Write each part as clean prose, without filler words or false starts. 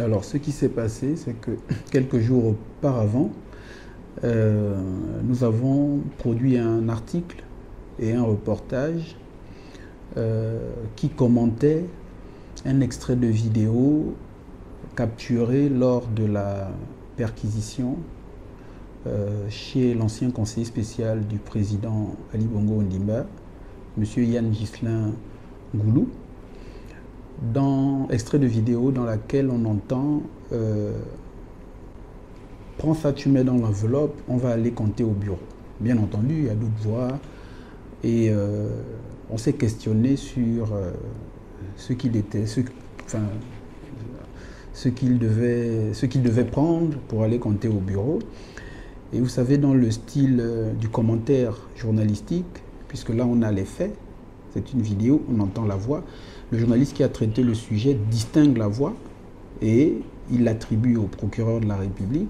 Alors, ce qui s'est passé, c'est que quelques jours auparavant, nous avons produit un article et un reportage qui commentait un extrait de vidéo capturé lors de la perquisition chez l'ancien conseiller spécial du président Ali Bongo Ondimba, M. Yann Ghislain Goulou, dans extrait de vidéo dans laquelle on entend prends ça, tu mets dans l'enveloppe, on va aller compter au bureau. Bien entendu, il y a d'autres voix et on s'est questionné sur ce qu'il était, ce qu'il devait prendre pour aller compter au bureau. Et vous savez, dans le style du commentaire journalistique, puisque là on a les faits, c'est une vidéo, on entend la voix, le journaliste qui a traité le sujet distingue la voix et il l'attribue au procureur de la République.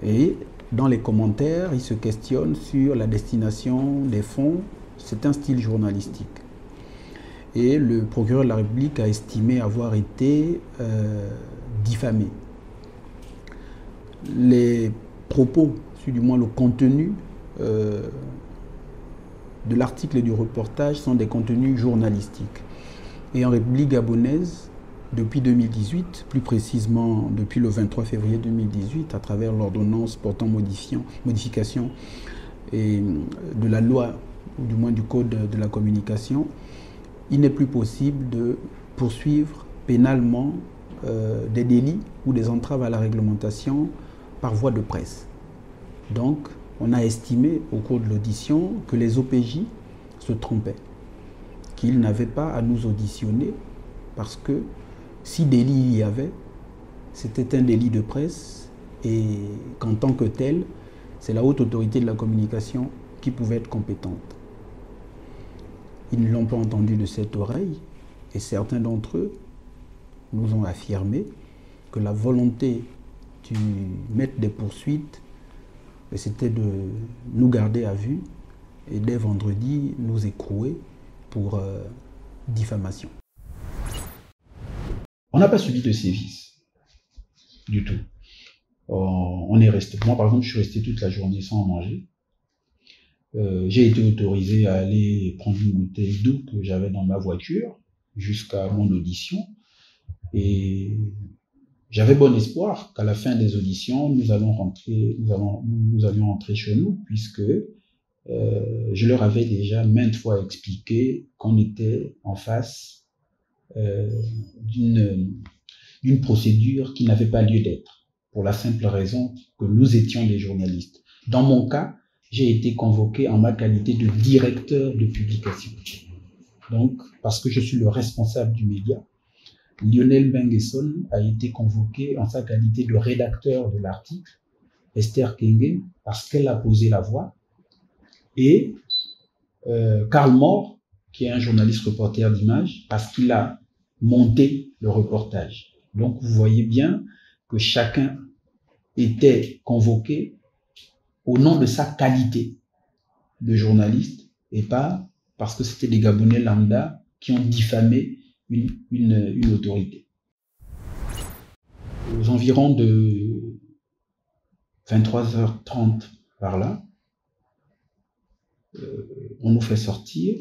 Et dans les commentaires, il se questionne sur la destination des fonds. C'est un style journalistique. Et le procureur de la République a estimé avoir été diffamé. Les propos, du moins le contenu de l'article et du reportage sont des contenus journalistiques. Et en République gabonaise, depuis 2018, plus précisément depuis le 23 février 2018, à travers l'ordonnance portant modification et de la loi, ou du moins du code de la communication, il n'est plus possible de poursuivre pénalement des délits ou des entraves à la réglementation par voie de presse. Donc, on a estimé au cours de l'audition que les OPJ se trompaient, qu'ils n'avaient pas à nous auditionner parce que si délit il y avait, c'était un délit de presse et qu'en tant que tel, c'est la haute autorité de la communication qui pouvait être compétente. Ils ne l'ont pas entendu de cette oreille et certains d'entre eux nous ont affirmé que la volonté du maître des poursuites, c'était de nous garder à vue et dès vendredi nous écrouer pour diffamation. On n'a pas subi de sévices du tout. On est resté. Moi, par exemple, je suis resté toute la journée sans manger. J'ai été autorisé à aller prendre une bouteille d'eau que j'avais dans ma voiture jusqu'à mon audition. Et j'avais bon espoir qu'à la fin des auditions, nous allions rentrer chez nous, puisque je leur avais déjà maintes fois expliqué qu'on était en face d'une procédure qui n'avait pas lieu d'être, pour la simple raison que nous étions des journalistes. Dans mon cas, j'ai été convoqué en ma qualité de directeur de publication. Donc, parce que je suis le responsable du média, Lionel Benguesson a été convoqué en sa qualité de rédacteur de l'article, Esther Kenge, parce qu'elle a posé la voix, et Karl Moore, qui est un journaliste reporter d'image, parce qu'il a monté le reportage. Donc, vous voyez bien que chacun était convoqué au nom de sa qualité de journaliste et pas parce que c'était des Gabonais lambda qui ont diffamé une autorité. Aux environs de 23h30 par là, on nous fait sortir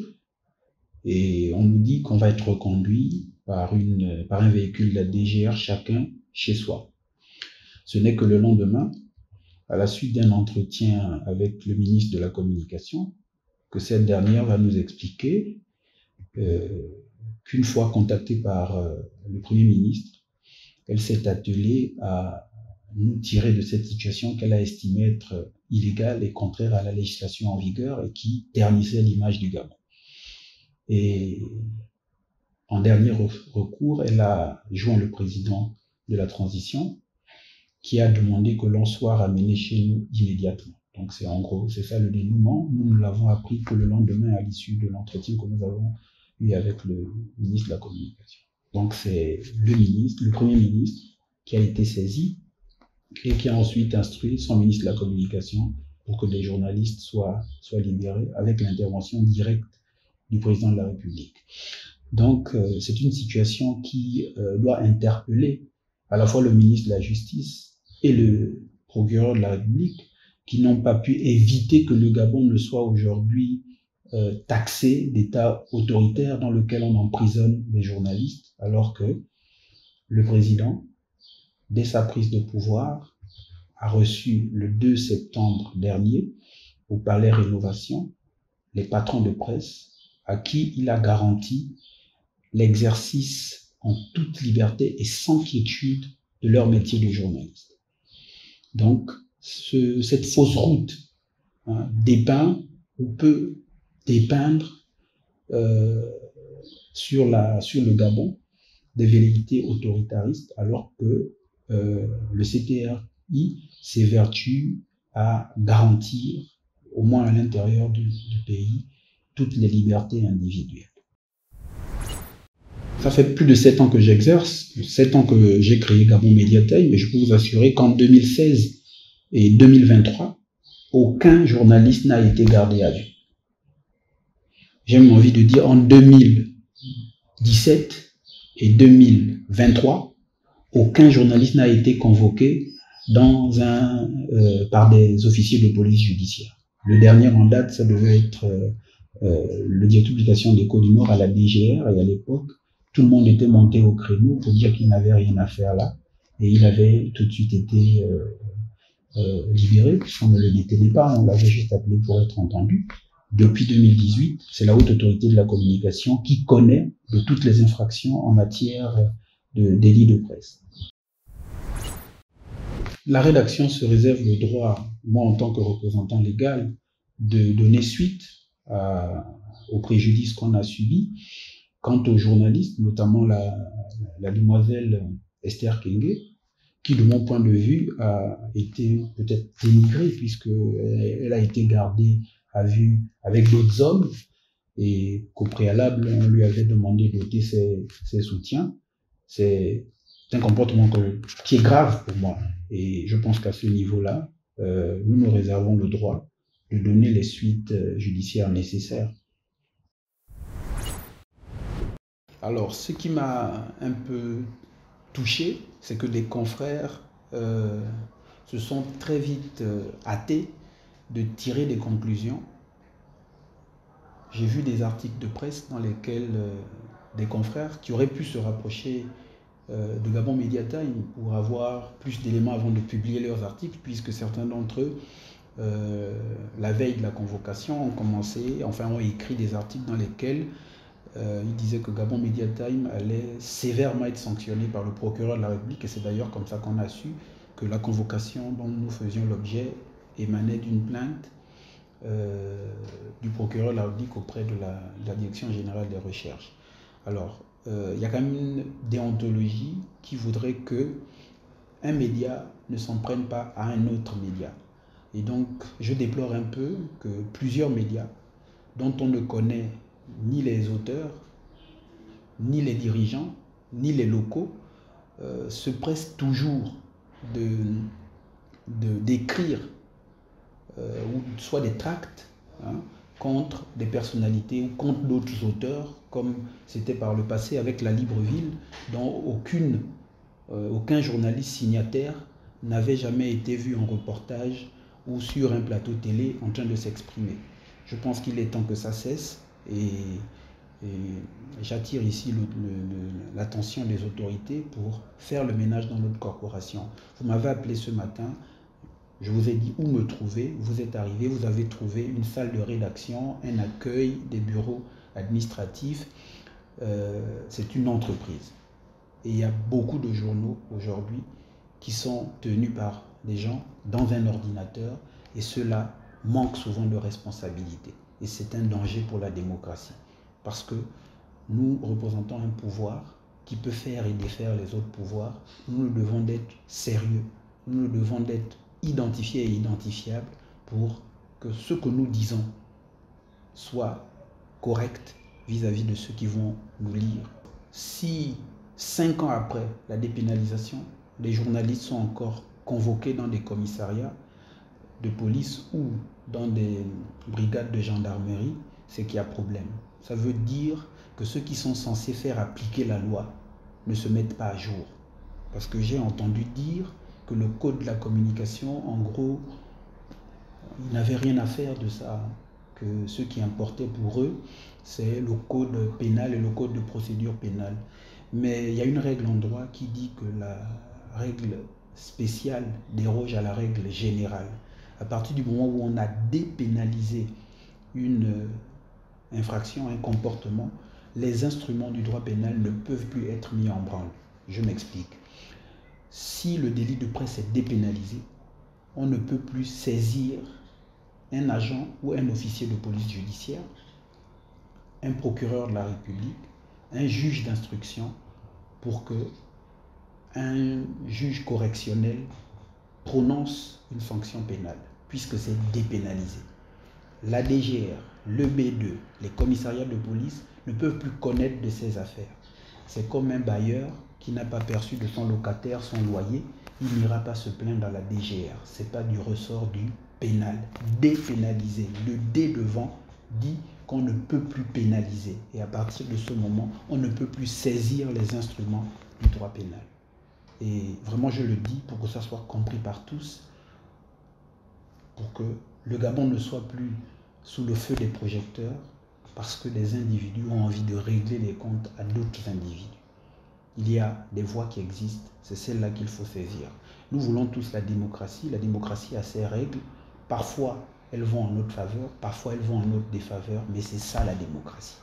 et on nous dit qu'on va être reconduit par un véhicule de la DGR, chacun chez soi. Ce n'est que le lendemain, à la suite d'un entretien avec le ministre de la Communication, que cette dernière va nous expliquer qu'une fois contactée par le Premier ministre, elle s'est attelée à nous tirer de cette situation qu'elle a estimée être illégale et contraire à la législation en vigueur et qui ternissait l'image du Gabon. Et en dernier recours, elle a joint le président de la transition qui a demandé que l'on soit ramené chez nous immédiatement. Donc c'est en gros, c'est ça le dénouement. Nous l'avons appris que le lendemain à l'issue de l'entretien que nous avons eu avec le ministre de la Communication. Donc c'est le Premier ministre qui a été saisi et qui a ensuite instruit son ministre de la Communication pour que les journalistes soient libérés avec l'intervention directe du président de la République. Donc, c'est une situation qui doit interpeller à la fois le ministre de la Justice et le procureur de la République, qui n'ont pas pu éviter que le Gabon ne soit aujourd'hui taxé d'État autoritaire dans lequel on emprisonne les journalistes, alors que le président, dès sa prise de pouvoir, a reçu le 2 septembre dernier au Palais Rénovation les patrons de presse à qui il a garanti l'exercice en toute liberté et sans quiétude de leur métier de journaliste. Donc, cette fausse route dépeint ou peut dépeindre sur le Gabon des velléités autoritaristes, alors que le CTRI s'évertue à garantir, au moins à l'intérieur du pays, toutes les libertés individuelles. Ça fait plus de 7 ans que j'exerce, 7 ans que j'ai créé Gabon Media Time, mais je peux vous assurer qu'en 2016 et 2023, aucun journaliste n'a été gardé à vue. J'ai même envie de dire en 2017 et 2023, aucun journaliste n'a été convoqué par des officiers de police judiciaire. Le dernier en date, ça devait être le directeur de publication d'Écho du Nord à la DGR, et à l'époque, tout le monde était monté au créneau pour dire qu'il n'avait rien à faire là, et il avait tout de suite été libéré, puisqu'on ne le détenait pas, on l'avait juste appelé pour être entendu. Depuis 2018, c'est la haute autorité de la communication qui connaît de toutes les infractions en matière de délit de presse. La rédaction se réserve le droit, moi en tant que représentant légal, de donner suite au préjudice qu'on a subi. Quant aux journalistes, notamment la demoiselle Esther Kenge, qui de mon point de vue a été peut-être dénigrée puisqu'elle a été gardée à vue avec d'autres hommes et qu'au préalable on lui avait demandé d'ôter ses soutiens. C'est un comportement qui est grave pour moi et je pense qu'à ce niveau-là, nous nous réservons le droit de donner les suites judiciaires nécessaires. Alors, ce qui m'a un peu touché, c'est que des confrères se sont très vite hâtés de tirer des conclusions. J'ai vu des articles de presse dans lesquels des confrères qui auraient pu se rapprocher de Gabon Media Time pour avoir plus d'éléments avant de publier leurs articles, puisque certains d'entre eux, la veille de la convocation, ont écrit des articles dans lesquels il disait que Gabon Media Time allait sévèrement être sanctionné par le procureur de la République, et c'est d'ailleurs comme ça qu'on a su que la convocation dont nous faisions l'objet émanait d'une plainte du procureur de la République auprès de la Direction générale des recherches. Alors, il y a quand même une déontologie qui voudrait que un média ne s'en prenne pas à un autre média. Et donc, je déplore un peu que plusieurs médias dont on ne connaît ni les auteurs, ni les dirigeants, ni les locaux, se pressent toujours d'écrire ou soit des tracts contre des personnalités ou contre d'autres auteurs, comme c'était par le passé avec la Libreville, dont aucun journaliste signataire n'avait jamais été vu en reportage ou sur un plateau télé en train de s'exprimer. Je pense qu'il est temps que ça cesse et j'attire ici l'attention des autorités pour faire le ménage dans notre corporation. Vous m'avez appelé ce matin, je vous ai dit où me trouver, vous êtes arrivé, vous avez trouvé une salle de rédaction, un accueil, des bureaux administratifs. C'est une entreprise. Et il y a beaucoup de journaux aujourd'hui qui sont tenus par des gens dans un ordinateur et cela manque souvent de responsabilité. Et c'est un danger pour la démocratie. Parce que nous représentons un pouvoir qui peut faire et défaire les autres pouvoirs. Nous devons d'être sérieux, nous devons d'être identifiés et identifiables pour que ce que nous disons soit correct vis-à-vis de ceux qui vont nous lire. Si 5 ans après la dépénalisation, les journalistes sont encore convoqués dans des commissariats de police ou dans des brigades de gendarmerie, c'est qu'il y a problème. Ça veut dire que ceux qui sont censés faire appliquer la loi ne se mettent pas à jour. Parce que j'ai entendu dire que le code de la communication, en gros, ils n'avaient rien à faire de ça. Que ce qui importait pour eux, c'est le code pénal et le code de procédure pénale. Mais il y a une règle en droit qui dit que la règle spéciale déroge à la règle générale. À partir du moment où on a dépénalisé une infraction, un comportement, les instruments du droit pénal ne peuvent plus être mis en branle. Je m'explique. Si le délit de presse est dépénalisé, on ne peut plus saisir un agent ou un officier de police judiciaire, un procureur de la République, un juge d'instruction pour que un juge correctionnel prononce une sanction pénale, puisque c'est dépénalisé. La DGR, le B2, les commissariats de police ne peuvent plus connaître de ces affaires. C'est comme un bailleur qui n'a pas perçu de son locataire son loyer, il n'ira pas se plaindre à la DGR. Ce n'est pas du ressort du pénal. Dépénalisé. Le D devant dit qu'on ne peut plus pénaliser. Et à partir de ce moment, on ne peut plus saisir les instruments du droit pénal. Et vraiment, je le dis pour que ça soit compris par tous, pour que le Gabon ne soit plus sous le feu des projecteurs, parce que des individus ont envie de régler les comptes à d'autres individus. Il y a des voies qui existent, c'est celle-là qu'il faut saisir. Nous voulons tous la démocratie a ses règles, parfois elles vont en notre faveur, parfois elles vont en notre défaveur, mais c'est ça la démocratie.